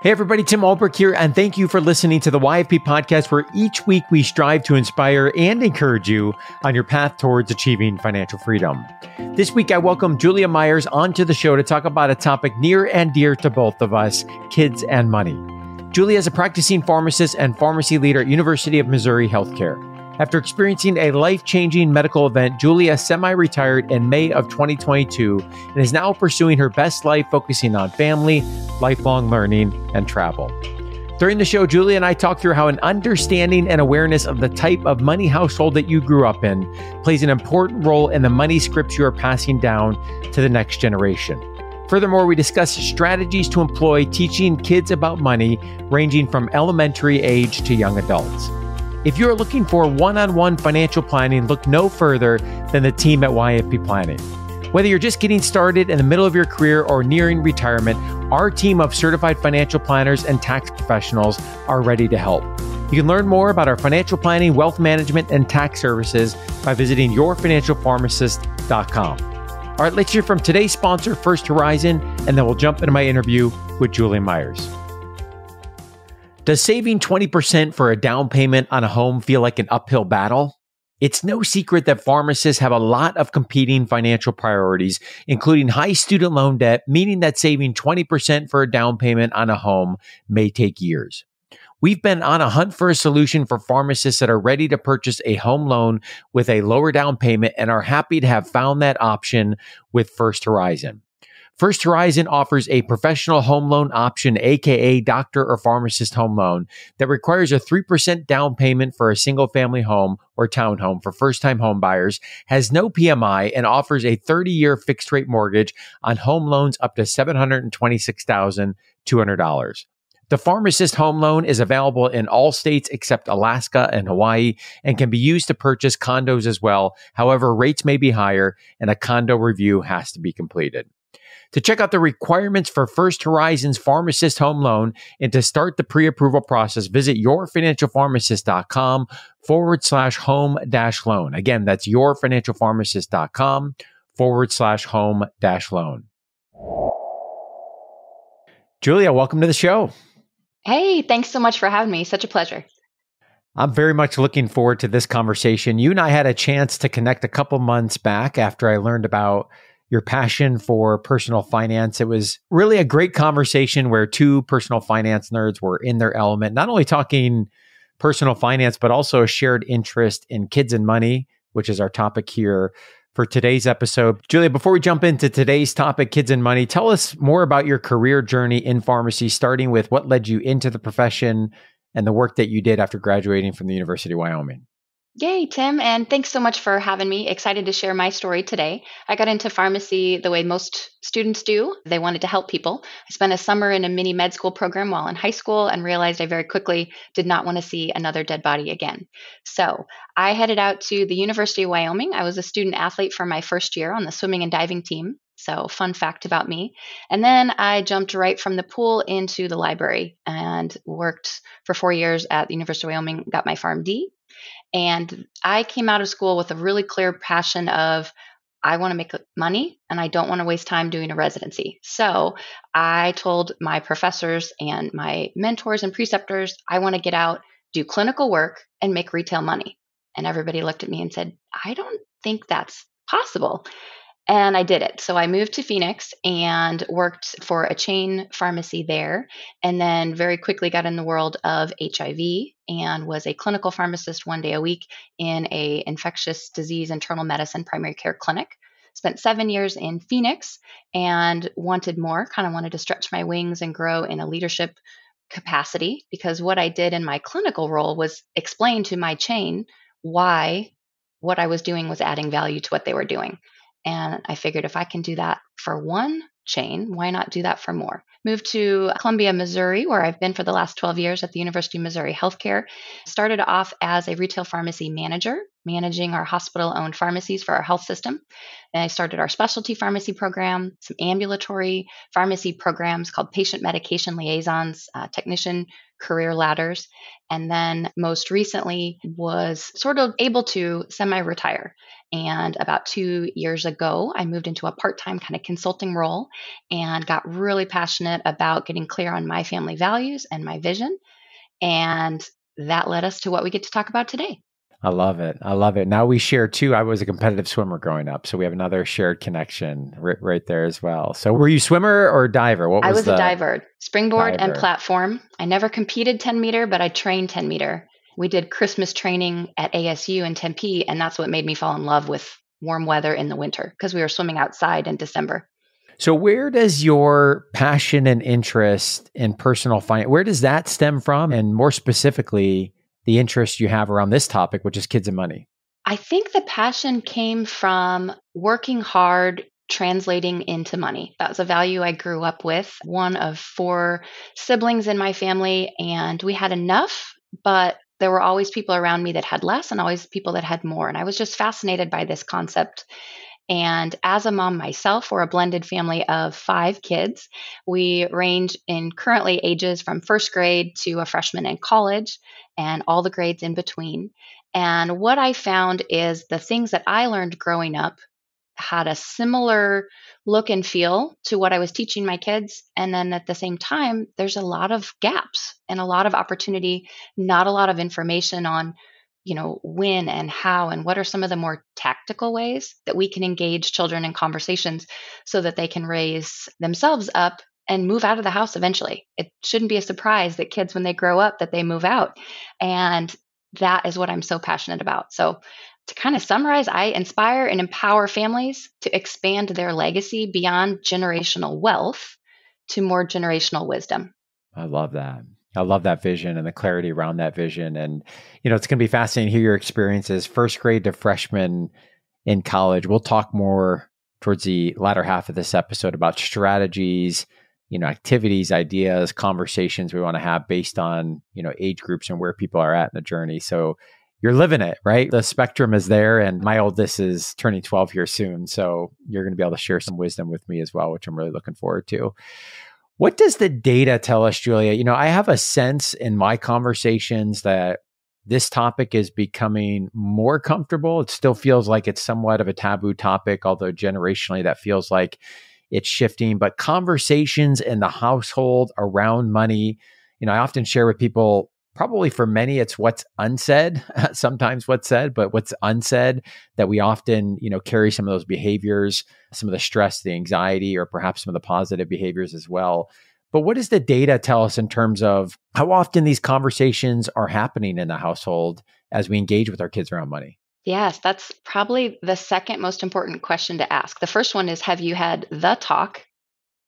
Hey everybody, Tim Albrecht here, and thank you for listening to the YFP podcast, where each week we strive to inspire and encourage you on your path towards achieving financial freedom. This week, I welcome Julia Myers onto the show to talk about a topic near and dear to both of us, kids and money. Julia is a practicing pharmacist and pharmacy leader at University of Missouri Healthcare. After experiencing a life-changing medical event, Julia semi-retired in May of 2022 and is now pursuing her best life, focusing on family, lifelong learning, and travel. During the show, Julia and I talk through how an understanding and awareness of the type of money household that you grew up in plays an important role in the money scripts you are passing down to the next generation. Furthermore, we discuss strategies to employ teaching kids about money, ranging from elementary age to young adults. If you're looking for one-on-one financial planning, look no further than the team at YFP Planning. Whether you're just getting started in the middle of your career or nearing retirement, our team of certified financial planners and tax professionals are ready to help. You can learn more about our financial planning, wealth management, and tax services by visiting yourfinancialpharmacist.com. All right, let's hear from today's sponsor, First Horizon, and then we'll jump into my interview with Julia Myers. Does saving 20% for a down payment on a home feel like an uphill battle? It's no secret that pharmacists have a lot of competing financial priorities, including high student loan debt, meaning that saving 20% for a down payment on a home may take years. We've been on a hunt for a solution for pharmacists that are ready to purchase a home loan with a lower down payment and are happy to have found that option with First Horizon. First Horizon offers a professional home loan option, aka doctor or pharmacist home loan, that requires a 3% down payment for a single family home or townhome for first-time home buyers, has no PMI, and offers a 30-year fixed rate mortgage on home loans up to $726,200. The pharmacist home loan is available in all states except Alaska and Hawaii and can be used to purchase condos as well. However, rates may be higher and a condo review has to be completed. To check out the requirements for First Horizon's pharmacist home loan and to start the pre-approval process, visit yourfinancialpharmacist.com/home-loan. Again, that's yourfinancialpharmacist.com/home-loan. Julia, welcome to the show. Hey, thanks so much for having me. Such a pleasure. I'm very much looking forward to this conversation. You and I had a chance to connect a couple months back after I learned about your passion for personal finance. It was really a great conversation where two personal finance nerds were in their element, not only talking personal finance, but also a shared interest in kids and money, which is our topic here for today's episode. Julia, before we jump into today's topic, kids and money, tell us more about your career journey in pharmacy, starting with what led you into the profession and the work that you did after graduating from the University of Wyoming. Yay, Tim, and thanks so much for having me. Excited to share my story today. I got into pharmacy the way most students do. They wanted to help people. I spent a summer in a mini med school program while in high school and realized I very quickly did not want to see another dead body again. So I headed out to the University of Wyoming. I was a student athlete for my first year on the swimming and diving team. So fun fact about me. And then I jumped right from the pool into the library and worked for 4 years at the University of Wyoming, got my PharmD. And I came out of school with a really clear passion of, I want to make money and I don't want to waste time doing a residency. So I told my professors and my mentors and preceptors, I want to get out, do clinical work, and make retail money. And everybody looked at me and said, I don't think that's possible. And I did it. So I moved to Phoenix and worked for a chain pharmacy there, and then very quickly got in the world of HIV and was a clinical pharmacist 1 day a week in a infectious disease internal medicine primary care clinic. Spent 7 years in Phoenix and wanted more, kind of wanted to stretch my wings and grow in a leadership capacity, because what I did in my clinical role was explain to my chain why what I was doing was adding value to what they were doing. And I figured if I can do that for one chain, why not do that for more? Moved to Columbia, Missouri, where I've been for the last 12 years at the University of Missouri Healthcare. Started off as a retail pharmacy manager, managing our hospital-owned pharmacies for our health system. And I started our specialty pharmacy program, some ambulatory pharmacy programs called patient medication liaisons, technician career ladders, and then most recently was sort of able to semi-retire. And about 2 years ago, I moved into a part-time kind of consulting role and got really passionate about getting clear on my family values and my vision. And that led us to what we get to talk about today. I love it. I love it. Now we share too. I was a competitive swimmer growing up, so we have another shared connection right there as well. So were you swimmer or diver? I was a diver, springboard and platform. I never competed 10 meter, but I trained 10 meter. We did Christmas training at ASU in Tempe, and that's what made me fall in love with warm weather in the winter because we were swimming outside in December. So where does your passion and interest in personal finance, where does that stem from? And more specifically, the interest you have around this topic, which is kids and money? I think the passion came from working hard, translating into money. That was a value I grew up with. One of 4 siblings in my family, and we had enough, but there were always people around me that had less and always people that had more. And I was just fascinated by this concept. And as a mom myself, we're a blended family of 5 kids. We range in currently ages from first grade to a freshman in college and all the grades in between. And what I found is the things that I learned growing up had a similar look and feel to what I was teaching my kids. And then at the same time, there's a lot of gaps and a lot of opportunity, not a lot of information on when and how, and what are some of the more tactical ways that we can engage children in conversations so that they can raise themselves up and move out of the house eventually. It shouldn't be a surprise that kids, when they grow up, that they move out. And that is what I'm so passionate about. So to kind of summarize, I inspire and empower families to expand their legacy beyond generational wealth to more generational wisdom. I love that. I love that vision and the clarity around that vision. And, it's going to be fascinating to hear your experiences, first grade to freshman in college. We'll talk more towards the latter half of this episode about strategies, activities, ideas, conversations we want to have based on, age groups and where people are at in the journey. So you're living it, right? The spectrum is there. And my oldest is turning 12 here soon. So you're going to be able to share some wisdom with me as well, which I'm really looking forward to. What does the data tell us, Julia? I have a sense in my conversations that this topic is becoming more comfortable. It still feels like it's somewhat of a taboo topic, although generationally that feels like it's shifting. But conversations in the household around money, I often share with people, probably for many, it's what's unsaid, sometimes what's said, but what's unsaid that we often, carry some of those behaviors, some of the stress, the anxiety, or perhaps some of the positive behaviors as well. But what does the data tell us in terms of how often these conversations are happening in the household as we engage with our kids around money? Yes, that's probably the second most important question to ask. The first one is, have you had the talk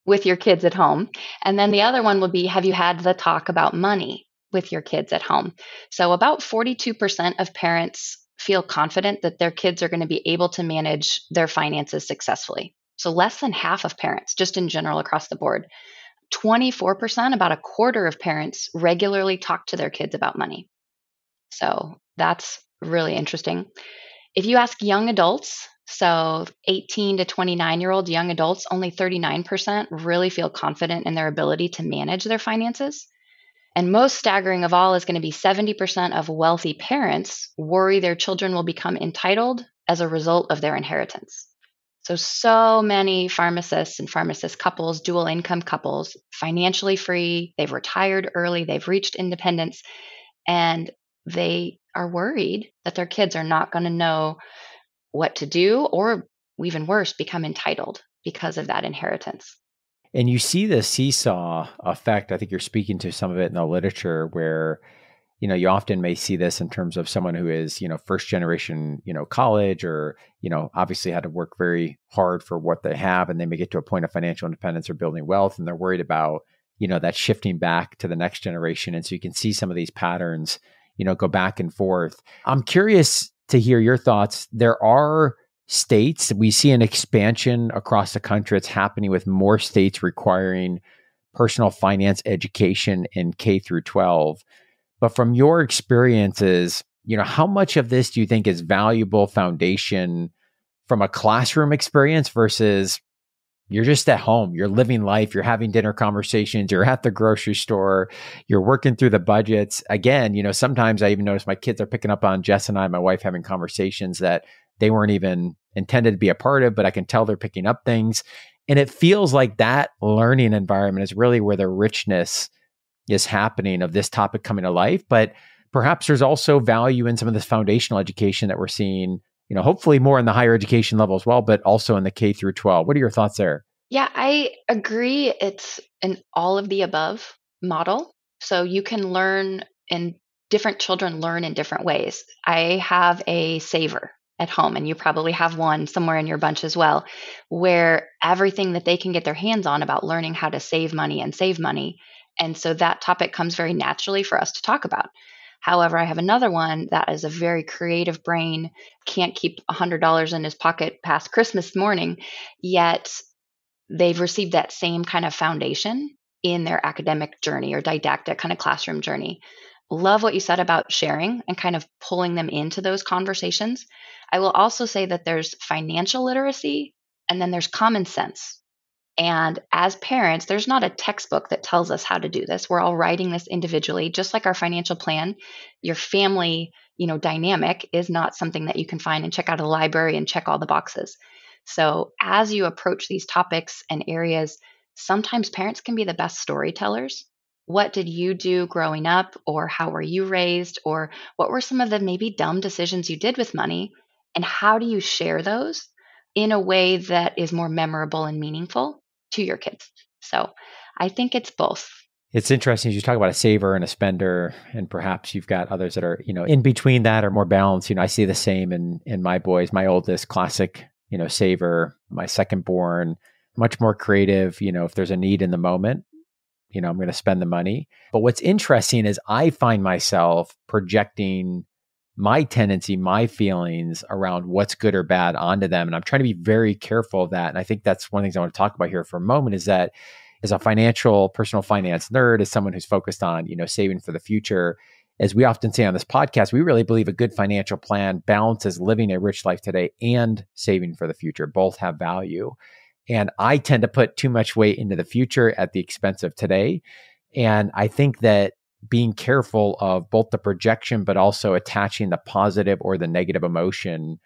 with your kids at home? And then the other one would be, have you had the talk about money with your kids at home? So about 42% of parents feel confident that their kids are going to be able to manage their finances successfully. So less than half of parents, just in general across the board. 24%, about a quarter of parents regularly talk to their kids about money. So that's really interesting. If you ask young adults, so 18 to 29-year-old young adults, only 39% really feel confident in their ability to manage their finances. And most staggering of all is going to be 70% of wealthy parents worry their children will become entitled as a result of their inheritance. So many pharmacists and pharmacist couples, dual income couples, financially free, they've retired early, they've reached independence, and they are worried that their kids are not going to know what to do, or even worse, become entitled because of that inheritance. And you see the seesaw effect. I think you're speaking to some of it in the literature where, you often may see this in terms of someone who is, first generation, college, or, obviously had to work very hard for what they have, and they may get to a point of financial independence or building wealth, and they're worried about, that shifting back to the next generation. And so you can see some of these patterns, go back and forth. I'm curious to hear your thoughts. There are states, we see an expansion across the country. It's happening with more states requiring personal finance education in K through 12. But from your experiences, how much of this do you think is valuable foundation from a classroom experience versus you're just at home, you're living life, you're having dinner conversations, you're at the grocery store, you're working through the budgets. Again, sometimes I even notice my kids are picking up on Jess and I, my wife, having conversations that they weren't even intended to be a part of, but I can tell they're picking up things. And it feels like that learning environment is really where the richness is happening of this topic coming to life. But perhaps there's also value in some of this foundational education that we're seeing, hopefully more in the higher education level as well, but also in the K through 12. What are your thoughts there? Yeah, I agree. It's an all of the above model. So you can learn, and different children learn in different ways. I have a saver at home, and you probably have one somewhere in your bunch as well, where everything that they can get their hands on about learning how to save money and save money. And so that topic comes very naturally for us to talk about. However, I have another one that is a very creative brain, can't keep $100 in his pocket past Christmas morning, yet they've received that same kind of foundation in their academic journey or didactic kind of classroom journey. Love what you said about sharing and kind of pulling them into those conversations. I will also say that there's financial literacy and then there's common sense. And as parents, there's not a textbook that tells us how to do this. We're all writing this individually, just like our financial plan. Your family, dynamic is not something that you can find and check out a library and check all the boxes. So as you approach these topics and areas, sometimes parents can be the best storytellers. What did you do growing up, or how were you raised, or what were some of the maybe dumb decisions you did with money? And how do you share those in a way that is more memorable and meaningful to your kids? So I think it's both. It's interesting. You talk about a saver and a spender, and perhaps you've got others that are, in between that or more balanced. I see the same in my boys. My oldest, classic, saver. My second born, much more creative. If there's a need in the moment, I'm going to spend the money. But what's interesting is I find myself projecting my tendency, my feelings around what's good or bad onto them. And I'm trying to be very careful of that. And I think that's one of the things I want to talk about here for a moment, is that as a personal finance nerd, as someone who's focused on, saving for the future, as we often say on this podcast, we really believe a good financial plan balances living a rich life today and saving for the future. Both have value. And I tend to put too much weight into the future at the expense of today. And I think that being careful of both the projection, but also attaching the positive or the negative emotion,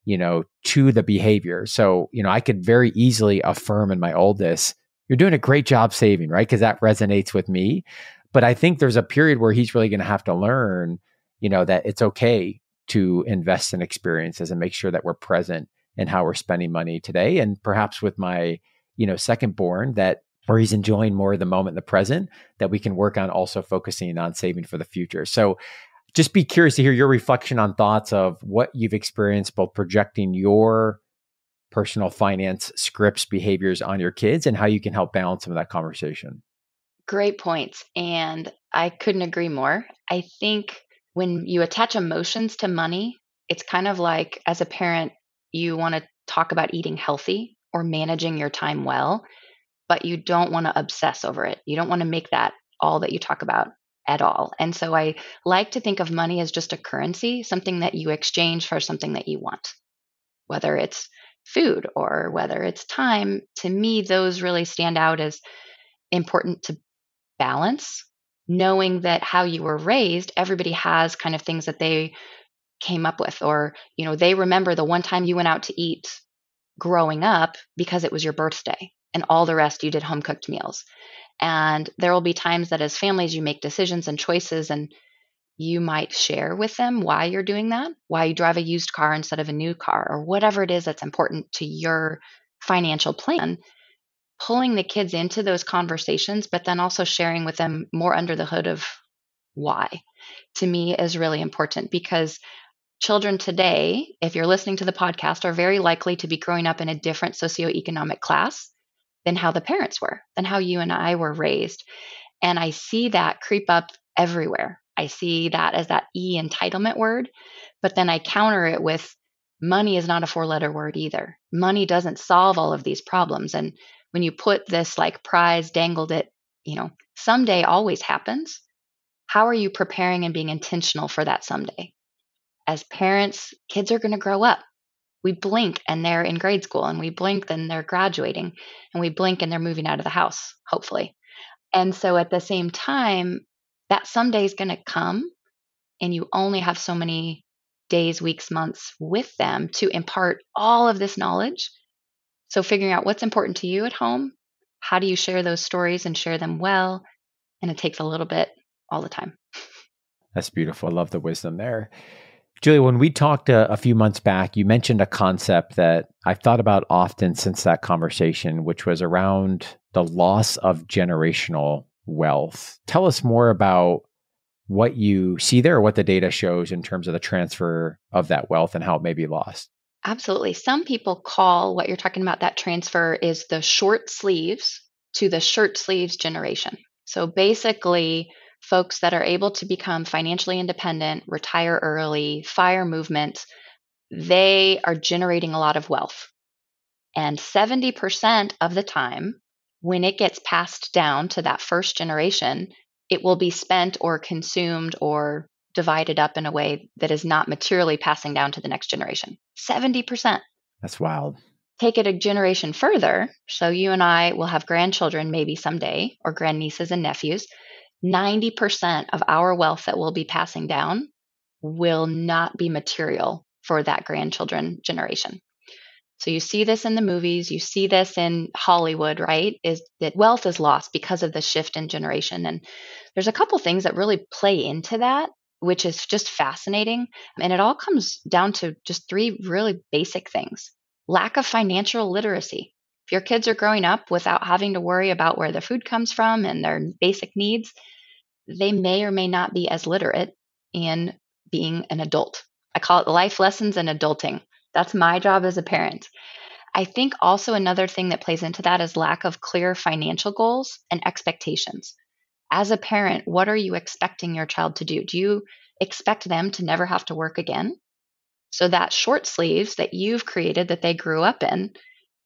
to the behavior. So, I could very easily affirm in my oldest, you're doing a great job saving, right? Because that resonates with me. But I think there's a period where he's really going to have to learn, that it's okay to invest in experiences and make sure that we're present in how we're spending money today. And perhaps with my, second born, that where he's enjoying more of the moment in the present, that we can work on also focusing on saving for the future. So just be curious to hear your reflection on thoughts of what you've experienced, both projecting your personal finance scripts, behaviors on your kids, and how you can help balance some of that conversation. Great points. And I couldn't agree more. I think when you attach emotions to money, it's kind of like, as a parent, you want to talk about eating healthy or managing your time well, but you don't want to obsess over it. You don't want to make that all that you talk about at all. And so I like to think of money as just a currency, something that you exchange for something that you want, whether it's food or whether it's time. To me, those really stand out as important to balance, knowing that how you were raised, everybody has kind of things that they came up with, or, they remember the one time you went out to eat growing up because it was your birthday, and all the rest you did home cooked meals. And there will be times that as families, you make decisions and choices, and you might share with them why you're doing that, why you drive a used car instead of a new car, or whatever it is that's important to your financial plan. Pulling the kids into those conversations, but then also sharing with them more under the hood of why, to me is really important, because children today, if you're listening to the podcast, are very likely to be growing up in a different socioeconomic class than how the parents were, than how you and I were raised. And I see that creep up everywhere. I see that as that entitlement word, but then I counter it with money is not a 4-letter word either. Money doesn't solve all of these problems. And when you put this like prize dangled at, someday always happens. How are you preparing and being intentional for that someday? As parents, kids are going to grow up. We blink and they're in grade school, and we blink and they're graduating, and we blink and they're moving out of the house, hopefully. And so at the same time, that someday is going to come, and you only have so many days, weeks, months with them to impart all of this knowledge. So figuring out what's important to you at home, how do you share those stories and share them well? And it takes a little bit all the time. That's beautiful. I love the wisdom there. Julia, when we talked a few months back, you mentioned a concept that I've thought about often since that conversation, which was around the loss of generational wealth. Tell us more about what you see there, or what the data shows in terms of the transfer of that wealth and how it may be lost. Absolutely. Some people call what you're talking about, that transfer, is the short sleeves to the shirt sleeves generation. So basically, folks that are able to become financially independent, retire early, fire movement, they are generating a lot of wealth. And 70% of the time, when it gets passed down to that first generation, it will be spent or consumed or divided up in a way that is not materially passing down to the next generation. 70%. That's wild. Take it a generation further. So you and I will have grandchildren maybe someday, or grandnieces and nephews. 90% of our wealth that we'll be passing down will not be material for that grandchildren generation. So you see this in the movies, you see this in Hollywood, right? Is that wealth is lost because of the shift in generation. And there's a couple things that really play into that, which is just fascinating. And it all comes down to just three really basic things. Lack of financial literacy. If your kids are growing up without having to worry about where their food comes from and their basic needs, they may or may not be as literate in being an adult. I call it life lessons and adulting. That's my job as a parent. I think also another thing that plays into that is lack of clear financial goals and expectations. As a parent, what are you expecting your child to do? Do you expect them to never have to work again? So that short sleeves that you've created that they grew up in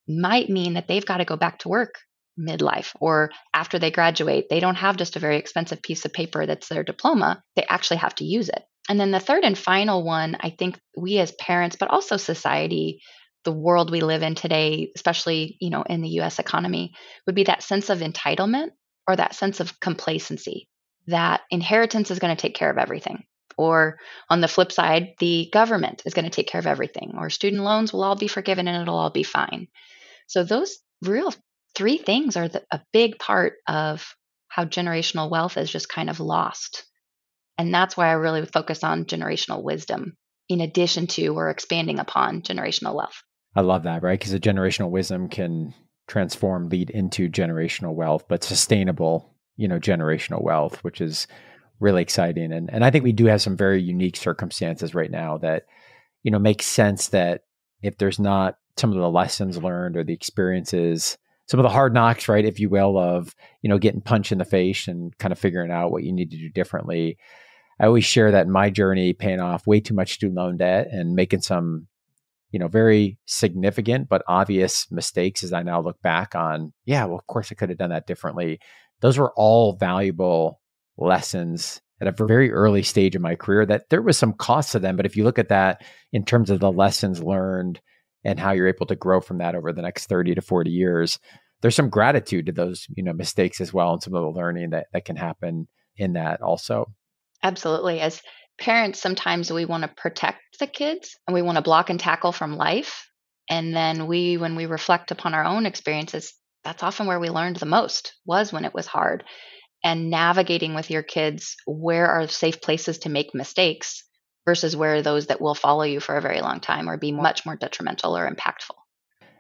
might mean that they've got to go back to work midlife or after they graduate. They don't have just a very expensive piece of paper that's their diploma. They actually have to use it. And then the third and final one, I think we as parents, but also society, the world we live in today, especially, in the US economy, would be that sense of entitlement or that sense of complacency, that inheritance is going to take care of everything. Or on the flip side, the government is going to take care of everything, or student loans will all be forgiven and it'll all be fine. So those real three things are a big part of how generational wealth is just kind of lost. And that's why I really focus on generational wisdom in addition to or expanding upon generational wealth. I love that, right? Because the generational wisdom can lead into generational wealth, but sustainable, generational wealth, which is really exciting. And I think we do have some very unique circumstances right now that, make sense that if there's not some of the lessons learned or the experiences, some of the hard knocks, right, if you will, of, getting punched in the face and kind of figuring out what you need to do differently. I always share that in my journey, paying off way too much student loan debt and making some, very significant but obvious mistakes as I now look back on, of course I could have done that differently. Those were all valuable lessons at a very early stage of my career that there was some cost to them. But if you look at that in terms of the lessons learned and how you're able to grow from that over the next 30 to 40 years, there's some gratitude to those, mistakes as well, and some of the learning that can happen in that also. Absolutely. As parents, sometimes we want to protect the kids and we want to block and tackle from life. And then when we reflect upon our own experiences, that's often where we learned the most, was when it was hard. And navigating with your kids, where are safe places to make mistakes versus where are those that will follow you for a very long time or be much more detrimental or impactful.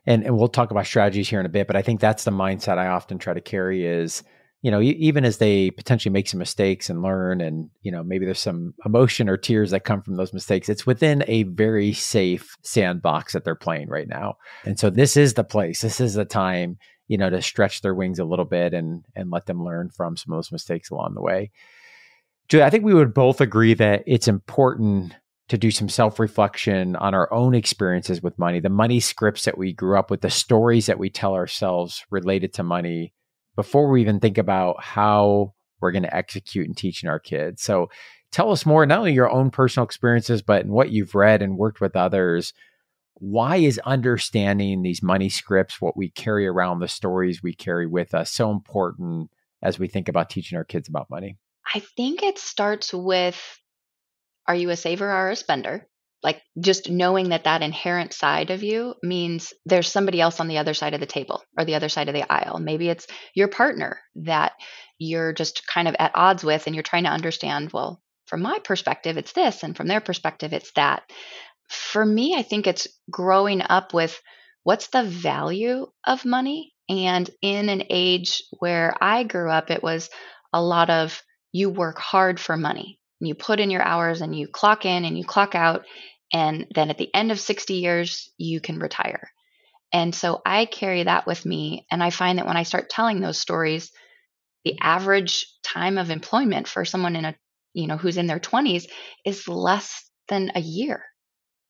And we'll talk about strategies here in a bit, but I think that's the mindset I often try to carry is, even as they potentially make some mistakes and learn and, maybe there's some emotion or tears that come from those mistakes, it's within a very safe sandbox that they're playing right now. And so this is the place, this is the time, to stretch their wings a little bit and let them learn from some of those mistakes along the way. Julia, I think we would both agree that it's important to do some self-reflection on our own experiences with money, the money scripts that we grew up with, the stories that we tell ourselves related to money before we even think about how we're going to execute and teaching our kids. So Tell us more, not only your own personal experiences, but in what you've read and worked with others. Why is understanding these money scripts, what we carry around, the stories we carry with us, so important as we think about teaching our kids about money? I think it starts with, are you a saver or a spender? Like just knowing that that inherent side of you means there's somebody else on the other side of the table or the other side of the aisle. Maybe it's your partner that you're just kind of at odds with and you're trying to understand, well, from my perspective, it's this, and from their perspective, it's that. For me, I think it's growing up with what's the value of money? And in an age where I grew up, it was a lot of you work hard for money. You put in your hours and you clock in and you clock out. And then at the end of 60 years, you can retire. And so I carry that with me. And I find that when I start telling those stories, the average time of employment for someone who's in their 20s is less than a year.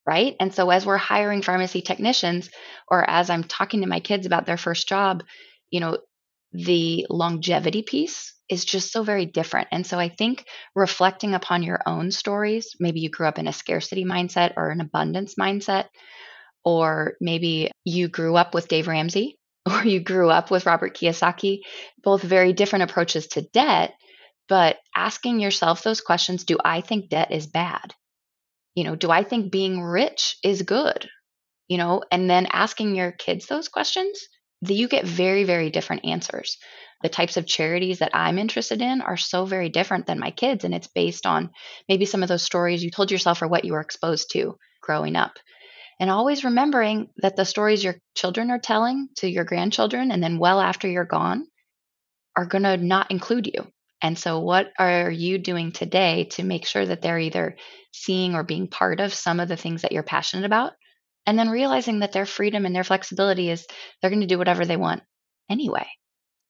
Right. And so as we're hiring pharmacy technicians, or as I'm talking to my kids about their first job, you know, the longevity piece is just so very different. And so I think reflecting upon your own stories, maybe you grew up in a scarcity mindset or an abundance mindset, or maybe you grew up with Dave Ramsey or you grew up with Robert Kiyosaki, both very different approaches to debt, but asking yourself those questions, do I think debt is bad? Do I think being rich is good? And then asking your kids those questions, you get very, very different answers. The types of charities that I'm interested in are so very different than my kids. And it's based on maybe some of those stories you told yourself or what you were exposed to growing up. And always remembering that the stories your children are telling to your grandchildren, and then well after you're gone, are going to not include you. And so what are you doing today to make sure that they're either seeing or being part of some of the things that you're passionate about? And then realizing that their freedom and their flexibility is they're going to do whatever they want anyway.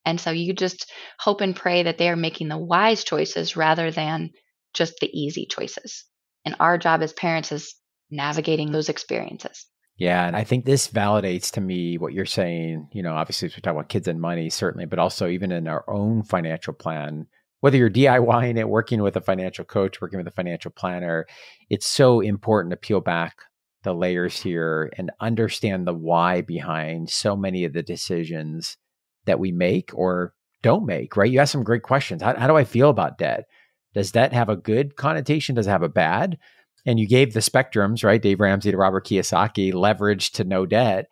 And so you just hope and pray that they are making the wise choices rather than just the easy choices. And our job as parents is navigating those experiences. Yeah. And I think this validates to me what you're saying. Obviously, as we talk about kids and money, certainly, but also even in our own financial plan, whether you're DIYing it, working with a financial coach, working with a financial planner, it's so important to peel back the layers here and understand the why behind so many of the decisions that we make or don't make, right? You ask some great questions. How do I feel about debt? Does debt have a good connotation? Does it have a bad? And you gave the spectrums, right? Dave Ramsey to Robert Kiyosaki, leverage to no debt.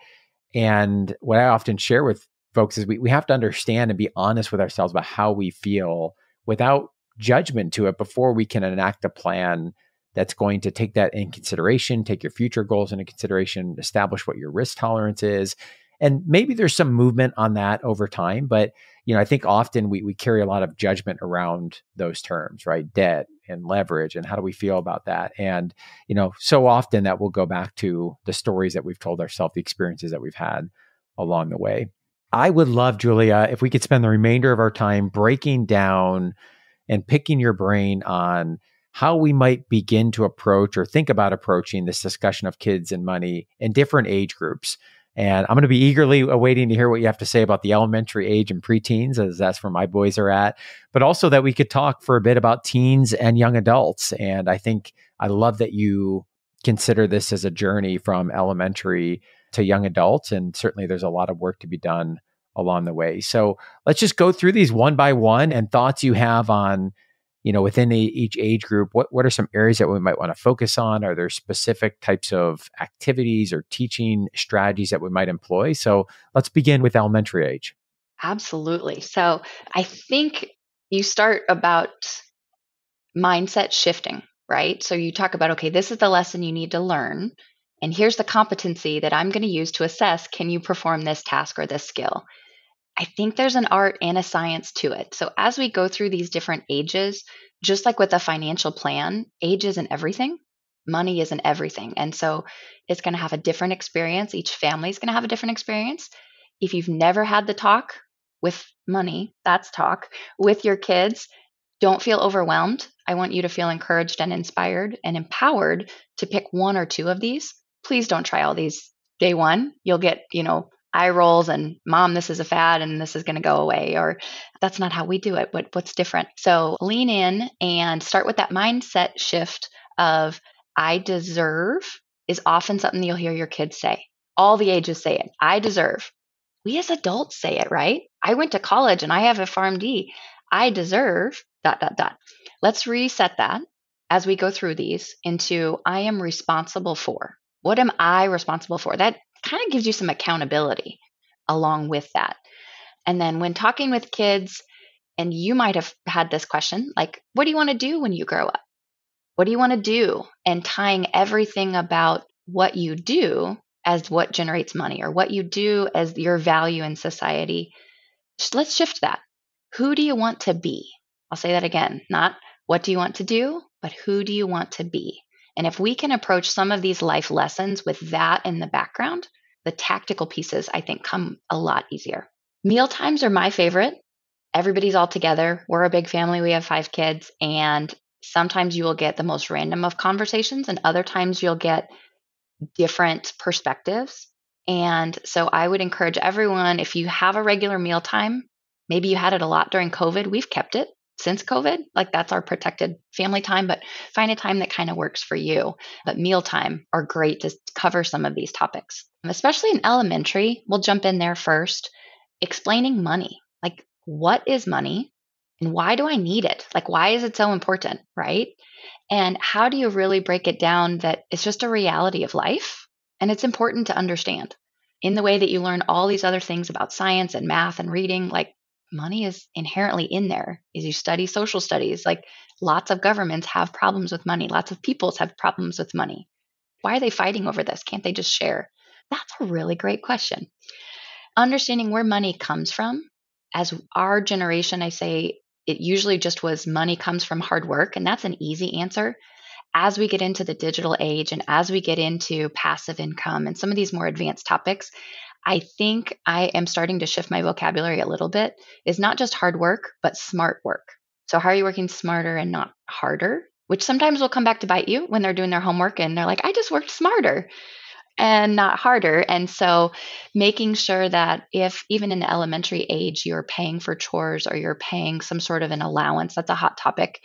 And what I often share with folks is we have to understand and be honest with ourselves about how we feel without judgment to it before we can enact a plan that's going to take that in consideration, take your future goals into consideration, establish what your risk tolerance is. And maybe there's some movement on that over time, but I think often we carry a lot of judgment around those terms, right? Debt and leverage, and how do we feel about that? And so often that will go back to the stories that we've told ourselves, the experiences that we've had along the way. I would love, Julia, if we could spend the remainder of our time breaking down and picking your brain on how we might begin to approach or think about approaching this discussion of kids and money in different age groups. And I'm going to be eagerly awaiting to hear what you have to say about the elementary age and preteens, as that's where my boys are at, but also that we could talk for a bit about teens and young adults. And I love that you consider this as a journey from elementary to young adults. And certainly there's a lot of work to be done along the way. So let's just go through these one by one and thoughts you have on within each age group, what are some areas that we might want to focus on? Are there specific types of activities or teaching strategies that we might employ? So let's begin with elementary age. Absolutely. So I think you start about mindset shifting, right? So you talk about, okay, this is the lesson you need to learn. And here's the competency that I'm going to use to assess, can you perform this task or this skill? I think there's an art and a science to it. So as we go through these different ages, just like with a financial plan, age isn't everything. Money isn't everything. And so it's going to have a different experience. Each family is going to have a different experience. If you've never had the talk with money, that's talk, with your kids, don't feel overwhelmed. I want you to feel encouraged and inspired and empowered to pick one or two of these. Please don't try all these day one. You'll get, eye rolls and mom, this is a fad and this is going to go away, or that's not how we do it. What's different? So lean in and start with that mindset shift of I deserve is often something you'll hear your kids say. All the ages say it. I deserve. We as adults say it, right? I went to college and I have a PharmD. I deserve ... Let's reset that as we go through these into I am responsible for. What am I responsible for? That kind of gives you some accountability along with that. And then when talking with kids, and you might have had this question, like, what do you want to do when you grow up? What do you want to do? And tying everything about what you do as what generates money, or what you do as your value in society. Let's shift that. Who do you want to be? I'll say that again, not what do you want to do, but who do you want to be? And if we can approach some of these life lessons with that in the background, the tactical pieces, I think, come a lot easier. Meal times are my favorite. Everybody's all together. We're a big family. We have 5 kids. And sometimes you will get the most random of conversations, and other times you'll get different perspectives. And so I would encourage everyone, if you have a regular meal time, maybe you had it a lot during COVID. We've kept it since COVID. Like, that's our protected family time, but find a time that kind of works for you. But mealtime are great to cover some of these topics, especially in elementary. We'll jump in there first, explaining money. Like, what is money and why do I need it? Like, why is it so important, right? And how do you really break it down that it's just a reality of life and it's important to understand in the way that you learn all these other things about science and math and reading. Like, money is inherently in there as you study social studies. Like, lots of governments have problems with money. Lots of peoples have problems with money. Why are they fighting over this? Can't they just share? That's a really great question. Understanding where money comes from. As our generation, I say it usually just was money comes from hard work, and that's an easy answer. As we get into the digital age and as we get into passive income and some of these more advanced topics, I think I am starting to shift my vocabulary a little bit. Is not just hard work, but smart work. So how are you working smarter and not harder? Which sometimes will come back to bite you when they're doing their homework and they're like, I just worked smarter and not harder. And so making sure that if even in the elementary age, you're paying for chores or you're paying some sort of an allowance, that's a hot topic,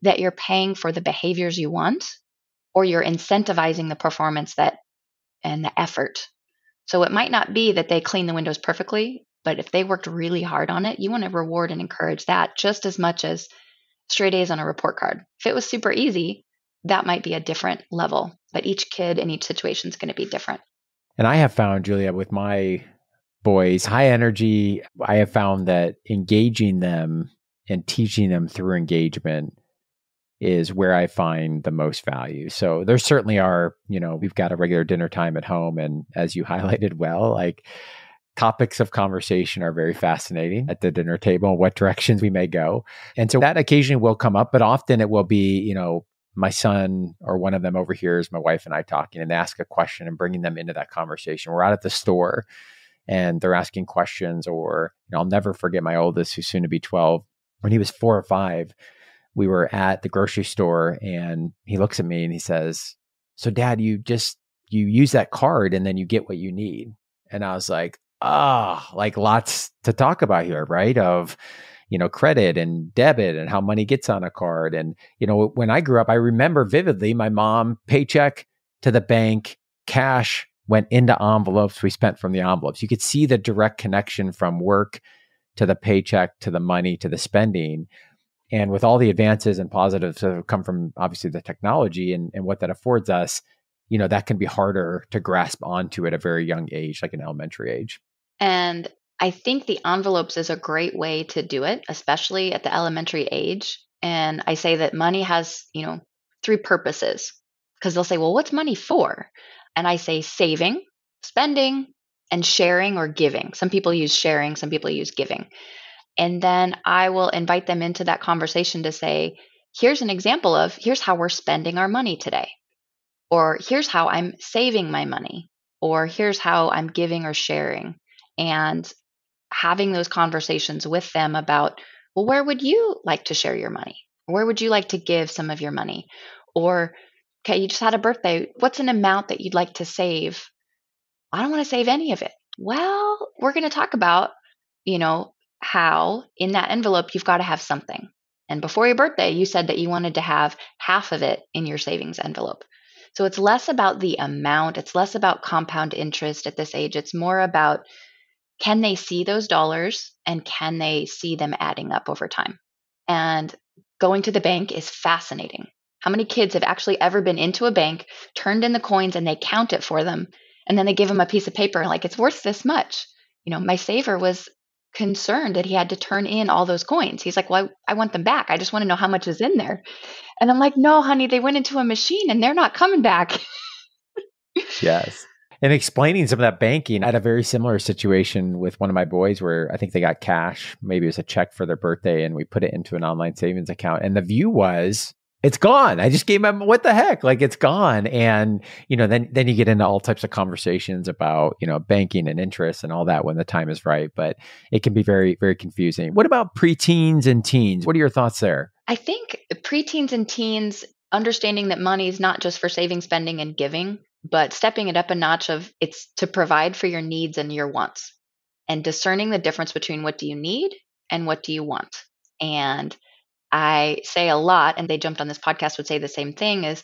that you're paying for the behaviors you want, or you're incentivizing the performance that and the effort. So it might not be that they clean the windows perfectly, but if they worked really hard on it, you want to reward and encourage that just as much as straight A's on a report card. If it was super easy, that might be a different level, but each kid and each situation is going to be different. And I have found, Julia, with my boys, high energy, I have found that engaging them and teaching them through engagement is where I find the most value. So there certainly are, we've got a regular dinner time at home. And as you highlighted well, like, topics of conversation are very fascinating at the dinner table, what directions we may go. And so that occasionally will come up, but often it will be, my son or one of them overhears my wife and I talking and they ask a question and bringing them into that conversation. We're out at the store and they're asking questions, or I'll never forget my oldest, who's soon to be 12. When he was 4 or 5, we were at the grocery store and he looks at me and he says, so Dad, you use that card and then you get what you need. And I was like, like, lots to talk about here, right? Of, credit and debit and how money gets on a card. And, when I grew up, I remember vividly my mom, paycheck to the bank, cash went into envelopes. We spent from the envelopes. You could see the direct connection from work to the paycheck, to the money, to the spending. And with all the advances and positives that have come from obviously the technology and what that affords us, that can be harder to grasp onto at a very young age, like an elementary age. And I think the envelopes is a great way to do it, especially at the elementary age. And I say that money has, 3 purposes, because they'll say, well, what's money for? And I say saving, spending, and sharing or giving. Some people use sharing, some people use giving. And then I will invite them into that conversation to say, here's an example of, here's how we're spending our money today. Or here's how I'm saving my money. Or here's how I'm giving or sharing. And having those conversations with them about, well, where would you like to share your money? Where would you like to give some of your money? Or, okay, you just had a birthday. What's an amount that you'd like to save? I don't want to save any of it. Well, we're going to talk about, you know, how in that envelope you've got to have something. And before your birthday, you said that you wanted to have half of it in your savings envelope. So it's less about the amount, it's less about compound interest at this age. It's more about, can they see those dollars and can they see them adding up over time? And going to the bank is fascinating. How many kids have actually ever been into a bank, turned in the coins, and they count it for them? And then they give them a piece of paper like, it's worth this much. My saver was concerned that he had to turn in all those coins. He's like, well, I want them back. I just want to know how much is in there. And I'm like, no, honey, they went into a machine and they're not coming back. Yes. And explaining some of that banking, I had a very similar situation with one of my boys where I think they got cash. Maybe it was a check for their birthday and we put it into an online savings account. And the view was, it's gone. I just gave him, what the heck? Like, it's gone. And, then you get into all types of conversations about, banking and interest and all that when the time is right. But it can be very, very confusing. What about preteens and teens? What are your thoughts there? I think preteens and teens, understanding that money is not just for saving, spending, and giving, but stepping it up a notch of it's to provide for your needs and your wants, and discerning the difference between what do you need and what do you want. And I say a lot, and they jumped on this podcast would say the same thing, is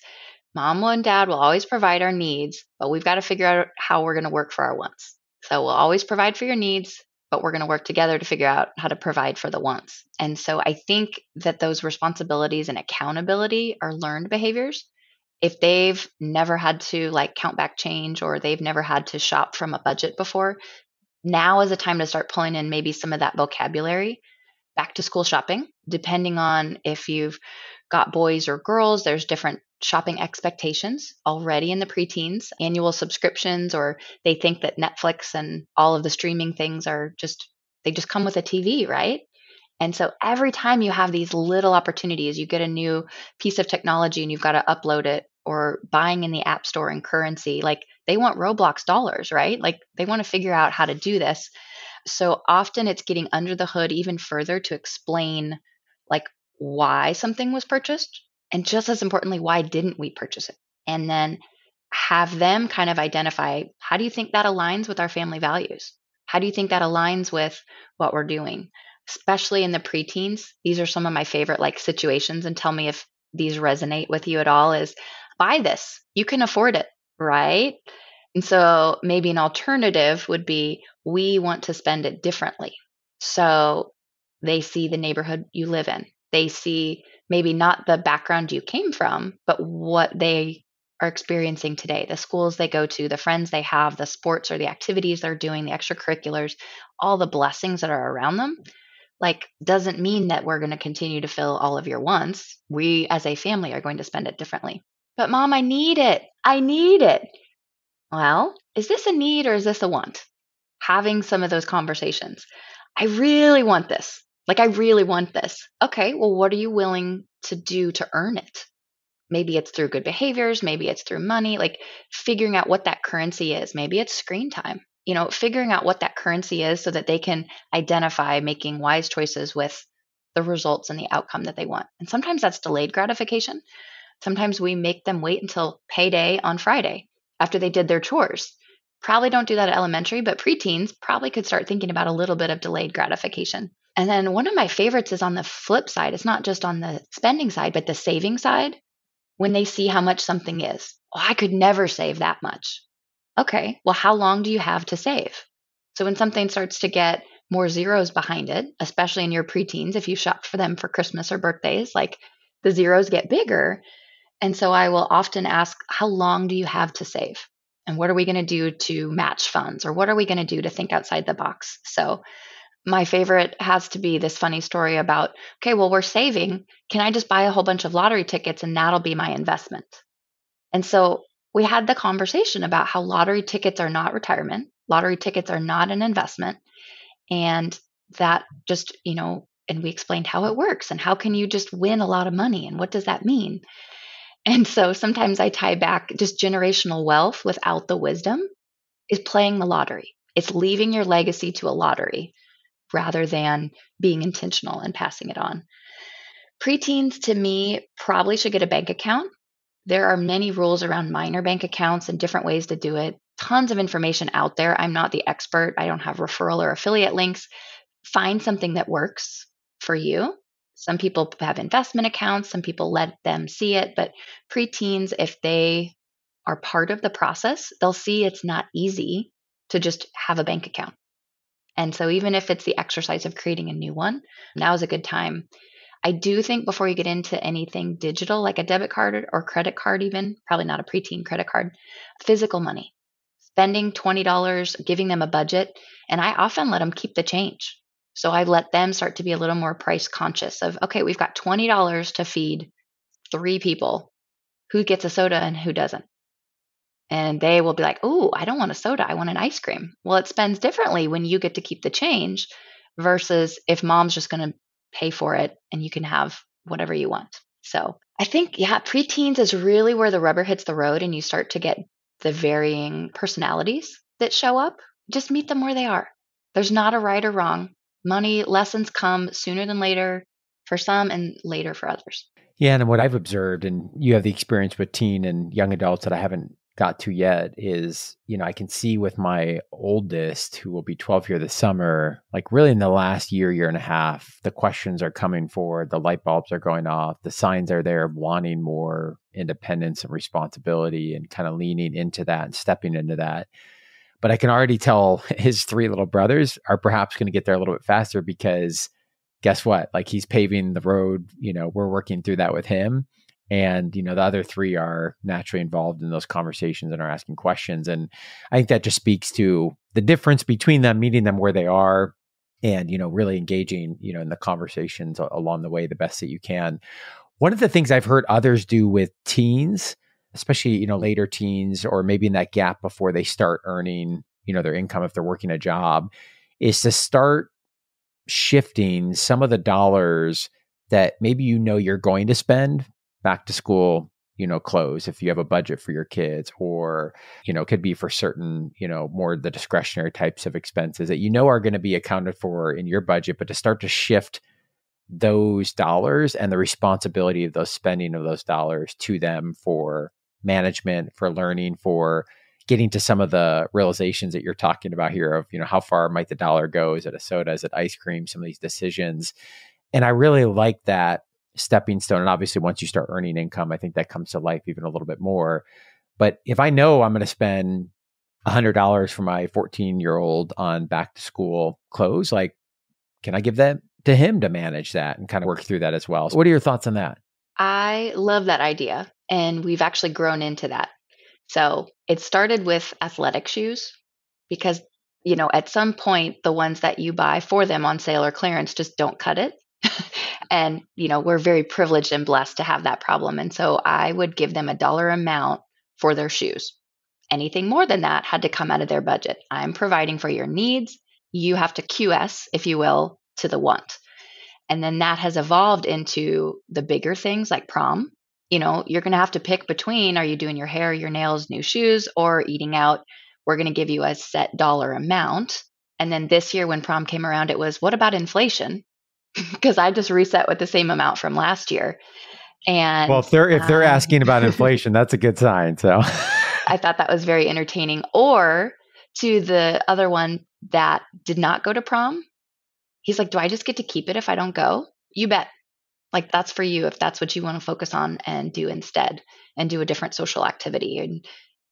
mom and dad will always provide our needs, but we've got to figure out how we're going to work for our wants. So we'll always provide for your needs, but we're going to work together to figure out how to provide for the wants. And so I think that those responsibilities and accountability are learned behaviors. If they've never had to count back change, or they've never had to shop from a budget before, now is a time to start pulling in maybe some of that vocabulary. Back to school shopping, depending on if you've got boys or girls, there's different shopping expectations already in the preteens, annual subscriptions, or they think that Netflix and all of the streaming things they just come with a TV, right? And so every time you have these little opportunities, you get a new piece of technology and you've got to upload it, or buying in the app store in currency, they want Roblox dollars, right? They want to figure out how to do this. So often it's getting under the hood even further to explain why something was purchased, and just as importantly, why didn't we purchase it? And then have them kind of identify, how do you think that aligns with our family values? How do you think that aligns with what we're doing? Especially in the preteens, these are some of my favorite situations, and tell me if these resonate with you at all, is buy this. You can afford it, right? And so maybe an alternative would be, we want to spend it differently. So they see the neighborhood you live in. They see maybe not the background you came from, but what they are experiencing today, the schools they go to, the friends they have, the sports or the activities they're doing, the extracurriculars, all the blessings that are around them. Doesn't mean that we're going to continue to fill all of your wants. We as a family are going to spend it differently. But mom, I need it. I need it. Well, is this a need or is this a want? Having some of those conversations. I really want this. I really want this. Okay, well, what are you willing to do to earn it? Maybe it's through good behaviors. Maybe it's through money, figuring out what that currency is. Maybe it's screen time, figuring out what that currency is so that they can identify making wise choices with the results and the outcome that they want. And sometimes that's delayed gratification. Sometimes we make them wait until payday on Friday after they did their chores. Probably don't do that at elementary, but preteens probably could start thinking about a little bit of delayed gratification. And then one of my favorites is on the flip side. It's not just on the spending side, but the saving side. When they see how much something is, oh, I could never save that much. Okay, well, how long do you have to save? So when something starts to get more zeros behind it, especially in your preteens, if you shopped for them for Christmas or birthdays, the zeros get bigger. And so I will often ask, how long do you have to save? And what are we going to do to match funds? Or what are we going to do to think outside the box? So my favorite has to be this funny story about, okay, well, we're saving. Can I just buy a whole bunch of lottery tickets and that'll be my investment? And so we had the conversation about how lottery tickets are not retirement. Lottery tickets are not an investment. And that just, and we explained how it works and how can you just win a lot of money and what does that mean? And so sometimes I tie back just generational wealth without the wisdom is playing the lottery. It's leaving your legacy to a lottery rather than being intentional and passing it on. Preteens, to me, probably should get a bank account. There are many rules around minor bank accounts and different ways to do it. tons of information out there. I'm not the expert. I don't have referral or affiliate links. Find something that works for you. Some people have investment accounts, some people let them see it, but preteens, if they are part of the process, they'll see it's not easy to just have a bank account. And so even if it's the exercise of creating a new one, now is a good time. I do think before you get into anything digital, like a debit card or credit card, even probably not a preteen credit card, physical money, spending $20, giving them a budget. And I often let them keep the change. So I let them start to be a little more price conscious of, okay, we've got $20 to feed 3 people. Who gets a soda and who doesn't? And they will be like, oh, I don't want a soda. I want an ice cream. Well, it spends differently when you get to keep the change versus if mom's just going to pay for it and you can have whatever you want. So I think, preteens is really where the rubber hits the road and you start to get the varying personalities that show up. Just meet them where they are. There's not a right or wrong. Money lessons come sooner than later for some and later for others. Yeah. And what I've observed, and you have the experience with teen and young adults that I haven't got to yet, is, I can see with my oldest, who will be 12 here this summer, like really in the last year and a half, the questions are coming forward, the light bulbs are going off, the signs are there of wanting more independence and responsibility and kind of leaning into that and stepping into that. But I can already tell his 3 little brothers are perhaps going to get there a little bit faster because guess what? Like he's paving the road, we're working through that with him. And, the other 3 are naturally involved in those conversations and are asking questions. And I think that just speaks to the difference between them, meeting them where they are and, really engaging, in the conversations along the way the best that you can. One of the things I've heard others do with teens, especially, later teens, or maybe in that gap before they start earning, their income if they're working a job, is to start shifting some of the dollars that maybe you're going to spend back to school, clothes, if you have a budget for your kids, or, could be for certain, more the discretionary types of expenses that are going to be accounted for in your budget, but to start to shift those dollars and the responsibility of those spending of those dollars to them for management, for learning, for getting to some of the realizations that you're talking about here of, how far might the dollar go? Is it a soda? Is it ice cream? Some of these decisions. And I really like that stepping stone. And obviously, once you start earning income, I think that comes to life even a little bit more. But if I know I'm going to spend $100 for my 14-year-old on back to school clothes, like, can I give that to him to manage that and kind of work through that as well? So what are your thoughts on that? I love that idea. And we've actually grown into that. So it started with athletic shoes because, at some point, the ones that you buy for them on sale or clearance just don't cut it. And, we're very privileged and blessed to have that problem. And so I would give them a dollar amount for their shoes. Anything more than that had to come out of their budget. I'm providing for your needs. You have to QS, if you will, to the want. And then that has evolved into the bigger things like prom. You're going to have to pick between, are you doing your hair, your nails, new shoes, or eating out? We're going to give you a set dollar amount. And then this year when prom came around, it was, what about inflation? Because I just reset with the same amount from last year. And well, if they're asking about inflation, that's a good sign. So I thought that was very entertaining. Or to the other one that did not go to prom, he's like, do I just get to keep it if I don't go? You bet. Like, that's for you if that's what you want to focus on and do instead, and do a different social activity. And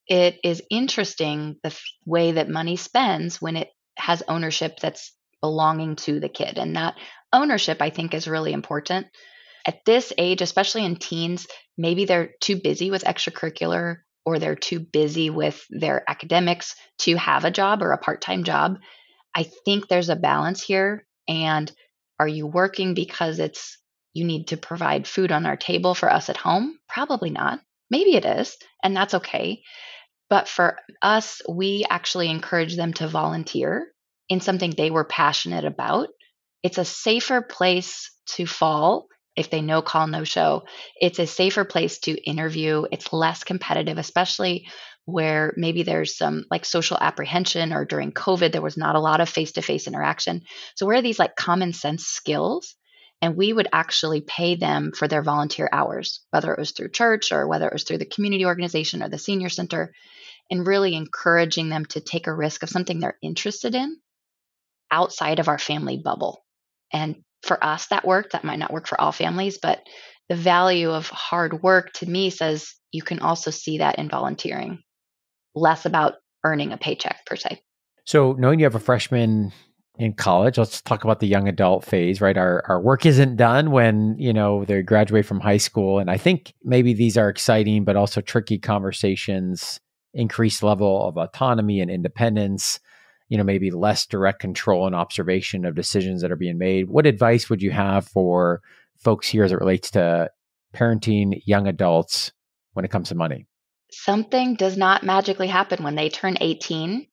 it is interesting the way that money spends when it has ownership that's belonging to the kid. And that ownership, I think, is really important. At this age, especially in teens, maybe they're too busy with extracurricular or they're too busy with their academics to have a job or a part-time job. I think there's a balance here. And are you working because you need to provide food on our table for us at home? Probably not. Maybe it is, and that's okay. But for us, we actually encourage them to volunteer in something they were passionate about. It's a safer place to fall if they no call, no show. It's a safer place to interview. It's less competitive, especially where maybe there's some like social apprehension, or during COVID, there was not a lot of face-to-face interaction. So where are these like common sense skills? And we would actually pay them for their volunteer hours, whether it was through church or whether it was through the community organization or the senior center. and really encouraging them to take a risk of something they're interested in outside of our family bubble. And for us, that worked. That might not work for all families, but the value of hard work to me says you can also see that in volunteering, less about earning a paycheck per se. So knowing you have a freshman in college, let's talk about the young adult phase, right? Our work isn't done when, they graduate from high school. And I think maybe these are exciting, but also tricky conversations, increased level of autonomy and independence, maybe less direct control and observation of decisions that are being made. What advice would you have for folks here as it relates to parenting young adults when it comes to money? Something does not magically happen when they turn 18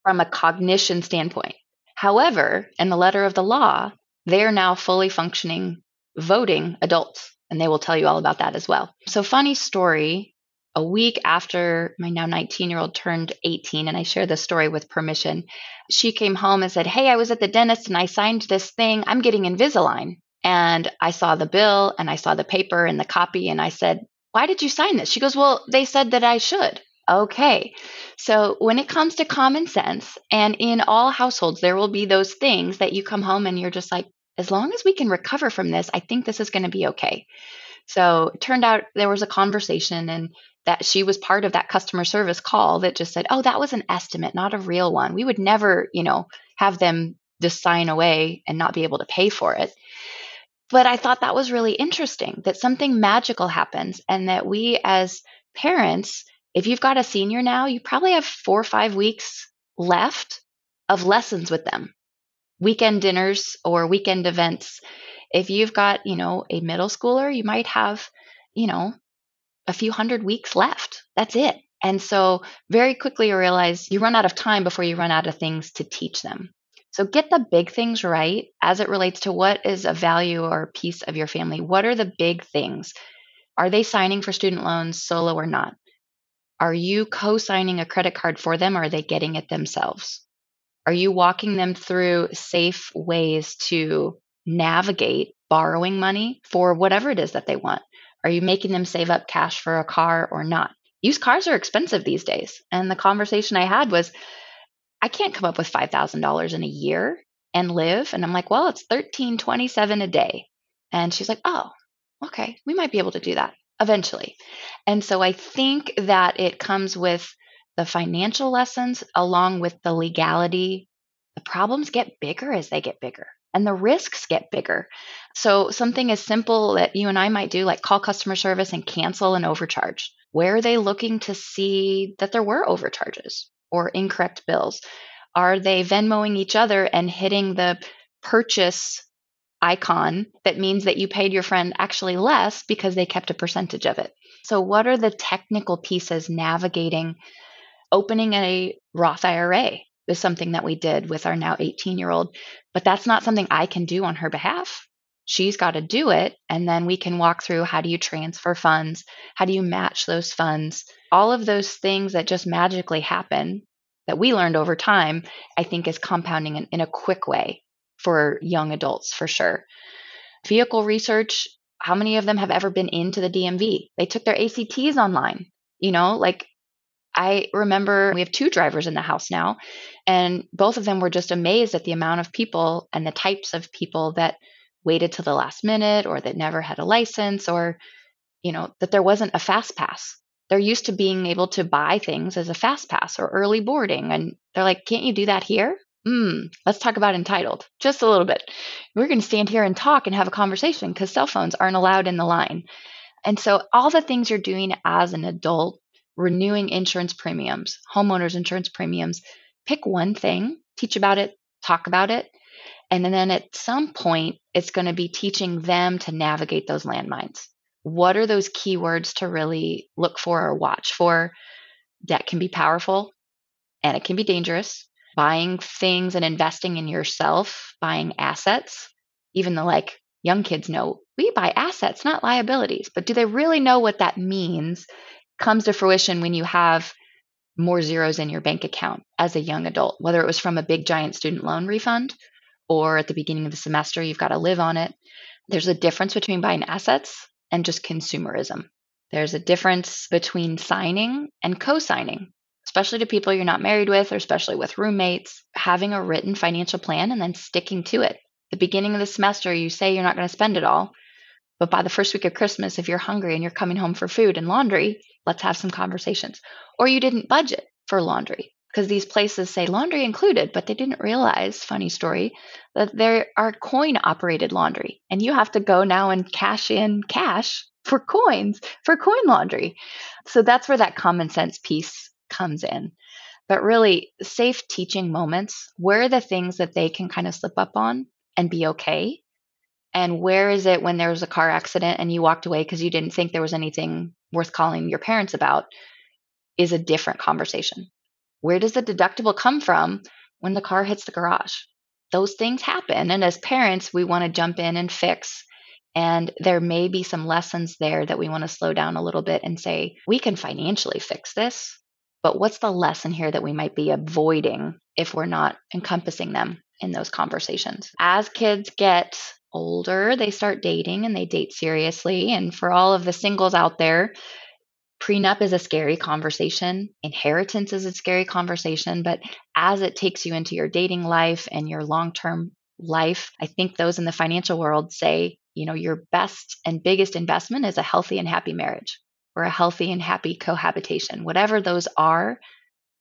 from a cognition standpoint. However, in the letter of the law, they are now fully functioning, voting adults, and they will tell you all about that as well. So, funny story, a week after my now 19-year-old turned 18, and I share this story with permission, she came home and said, "Hey, I was at the dentist and I signed this thing. I'm getting Invisalign." And I saw the bill and I saw the paper and the copy, and I said, "Why did you sign this?" She goes, "Well, they said that I should." Okay. So when it comes to common sense, and in all households, there will be those things that you come home and you're just like, as long as we can recover from this, I think this is going to be okay. So it turned out there was a conversation, and that she was part of that customer service call that just said, "Oh, that was an estimate, not a real one. We would never, have them just sign away and not be able to pay for it." But I thought that was really interesting, that something magical happens, and that we as parents, if you've got a senior now, you probably have 4 or 5 weeks left of lessons with them, weekend dinners or weekend events. If you've got, a middle schooler, you might have, a few hundred weeks left. That's it. And so very quickly you realize you run out of time before you run out of things to teach them. So get the big things right as it relates to what is a value or piece of your family. What are the big things? Are they signing for student loans solo or not? Are you co-signing a credit card for them, or are they getting it themselves? Are you walking them through safe ways to navigate borrowing money for whatever it is that they want? Are you making them save up cash for a car or not? Used cars are expensive these days. And the conversation I had was, I can't come up with $5,000 in a year and live. And I'm like, well, it's $13.27 a day. And she's like, oh, okay, we might be able to do that eventually. And so I think that it comes with the financial lessons along with the legality. The problems get bigger as they get bigger, and the risks get bigger. So something as simple that you and I might do, like call customer service and cancel an overcharge. Where are they looking to see that there were overcharges or incorrect bills? Are they Venmoing each other and hitting the purchase icon that means that you paid your friend actually less because they kept a percentage of it? So what are the technical pieces navigating? Opening a Roth IRA is something that we did with our now 18-year-old, but that's not something I can do on her behalf. She's got to do it. And then we can walk through, how do you transfer funds? How do you match those funds? All of those things that just magically happen that we learned over time, I think is compounding in a quick way for young adults, for sure. Vehicle research, how many of them have ever been into the DMV? They took their ACTs online, I remember we have 2 drivers in the house now, and both of them were just amazed at the amount of people and the types of people that waited to the last minute, or that never had a license, or, that there wasn't a fast pass. They're used to being able to buy things as a fast pass or early boarding. And they're like, can't you do that here? Let's talk about entitled just a little bit. We're going to stand here and talk and have a conversation because cell phones aren't allowed in the line. And so all the things you're doing as an adult, renewing insurance premiums, homeowners insurance premiums, pick one thing, teach about it, talk about it. And then at some point, it's going to be teaching them to navigate those landmines. What are those keywords to really look for or watch for? Debt can be powerful and it can be dangerous. Buying things and investing in yourself, buying assets, even the young kids know, we buy assets, not liabilities. But do they really know what that means? Comes to fruition when you have more zeros in your bank account as a young adult, whether it was from a big giant student loan refund or at the beginning of the semester, you've got to live on it. There's a difference between buying assets and just consumerism. There's a difference between signing and co-signing. especially to people you're not married with, or especially with roommates, having a written financial plan and then sticking to it. The beginning of the semester, you say you're not going to spend it all. But by the first week of Christmas, if you're hungry and you're coming home for food and laundry, let's have some conversations. Or you didn't budget for laundry because these places say laundry included, but they didn't realize, funny story, that there are coin operated laundry. And you have to go now and cash in cash for coins for coin laundry. So that's where that common sense piece comes in. But really, safe teaching moments, where are the things that they can kind of slip up on and be okay? And where is it when there was a car accident and you walked away because you didn't think there was anything worth calling your parents about, is a different conversation. Where does the deductible come from when the car hits the garage? Those things happen. And as parents, we want to jump in and fix. And there may be some lessons there that we want to slow down a little bit and say, we can financially fix this, but what's the lesson here that we might be avoiding if we're not encompassing them in those conversations? As kids get older, they start dating and they date seriously. And for all of the singles out there, prenup is a scary conversation. Inheritance is a scary conversation. But as it takes you into your dating life and your long-term life, I think those in the financial world say, your best and biggest investment is a healthy and happy marriage or a healthy and happy cohabitation. Whatever those are,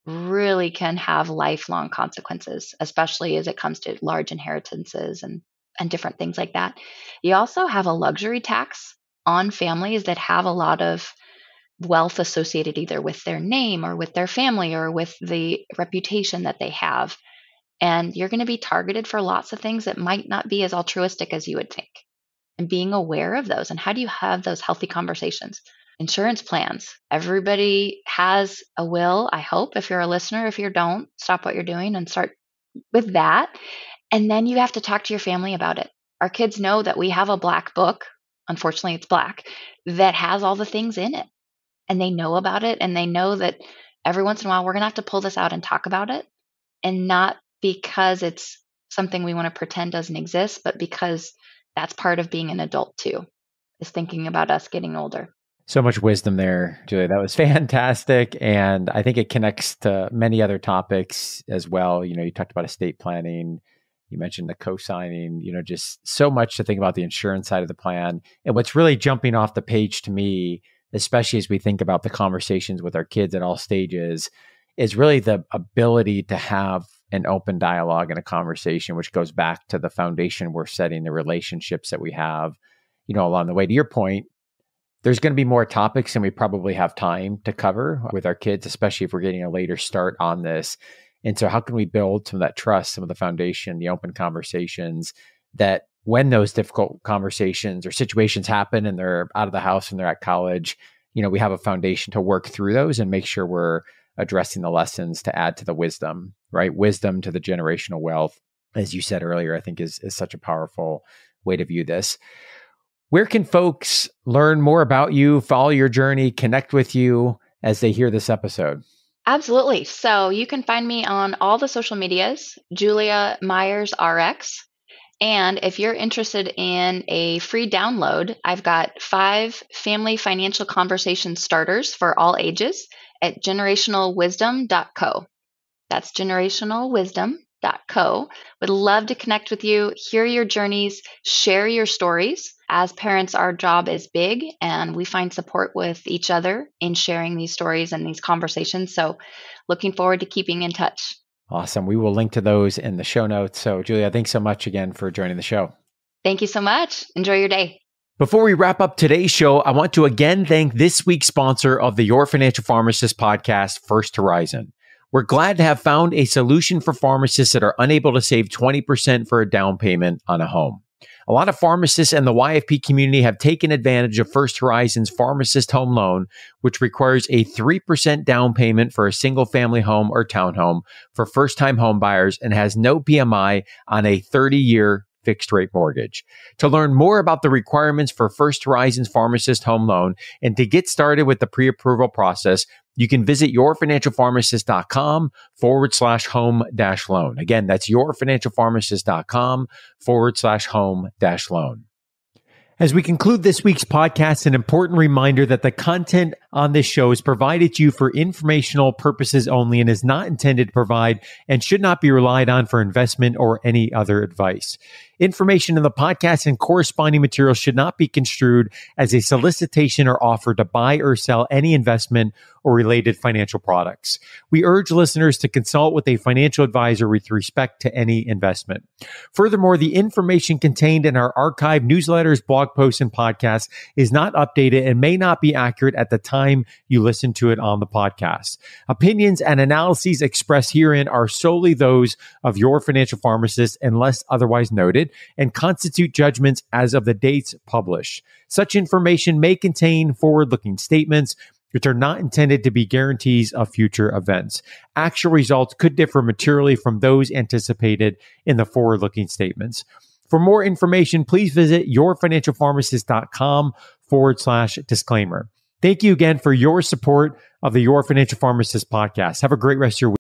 really can have lifelong consequences, especially as it comes to large inheritances and different things like that. You also have a luxury tax on families that have a lot of wealth associated either with their name or with their family or with the reputation that they have. And you're going to be targeted for lots of things that might not be as altruistic as you would think. And being aware of those, and how do you have those healthy conversations? Insurance plans. Everybody has a will, I hope. If you're a listener, if you don't, stop what you're doing and start with that. And then you have to talk to your family about it. Our kids know that we have a black book, unfortunately it's black, that has all the things in it. And they know about it, and they know that every once in a while we're going to have to pull this out and talk about it. And not because it's something we want to pretend doesn't exist, but because that's part of being an adult too, is thinking about us getting older. So much wisdom there, Julia. That was fantastic. And I think it connects to many other topics as well. You talked about estate planning. You mentioned the co-signing, just so much to think about the insurance side of the plan. And what's really jumping off the page to me, especially as we think about the conversations with our kids at all stages, is really the ability to have an open dialogue and a conversation, which goes back to the foundation we're setting, the relationships that we have, along the way. To your point, there's going to be more topics than we probably have time to cover with our kids, especially if we're getting a later start on this. And so how can we build some of that trust, some of the foundation, the open conversations, that when those difficult conversations or situations happen and they're out of the house and they're at college, we have a foundation to work through those and make sure we're addressing the lessons to add to the wisdom, right? Wisdom to the generational wealth, as you said earlier, I think is such a powerful way to view this. Where can folks learn more about you, follow your journey, connect with you as they hear this episode? Absolutely. So you can find me on all the social medias, Julia Myers RX. And if you're interested in a free download, I've got 5 family financial conversation starters for all ages at generationalwisdom.co. That's generationalwisdom.co. Would love to connect with you, hear your journeys, share your stories. As parents, our job is big, and we find support with each other in sharing these stories and these conversations. So looking forward to keeping in touch. Awesome. We will link to those in the show notes. So Julia, thanks so much again for joining the show. Thank you so much. Enjoy your day. Before we wrap up today's show, I want to again thank this week's sponsor of the Your Financial Pharmacist podcast, First Horizon. We're glad to have found a solution for pharmacists that are unable to save 20% for a down payment on a home. A lot of pharmacists and the YFP community have taken advantage of First Horizon's Pharmacist Home Loan, which requires a 3% down payment for a single-family home or townhome for first-time home buyers and has no PMI on a 30-year fixed-rate mortgage. To learn more about the requirements for First Horizon's Pharmacist Home Loan and to get started with the pre-approval process, you can visit yourfinancialpharmacist.com/home-loan. Again, that's yourfinancialpharmacist.com/home-loan. As we conclude this week's podcast, an important reminder that the content on this show is provided to you for informational purposes only and is not intended to provide and should not be relied on for investment or any other advice. Information in the podcast and corresponding materials should not be construed as a solicitation or offer to buy or sell any investment or related financial products. We urge listeners to consult with a financial advisor with respect to any investment. Furthermore, the information contained in our archived newsletters, blog posts, and podcasts is not updated and may not be accurate at the time you listen to it on the podcast. Opinions and analyses expressed herein are solely those of your financial pharmacist unless otherwise noted, and constitute judgments as of the dates published. Such information may contain forward-looking statements which are not intended to be guarantees of future events. Actual results could differ materially from those anticipated in the forward-looking statements. For more information, please visit yourfinancialpharmacist.com/disclaimer. Thank you again for your support of the Your Financial Pharmacist podcast. Have a great rest of your week.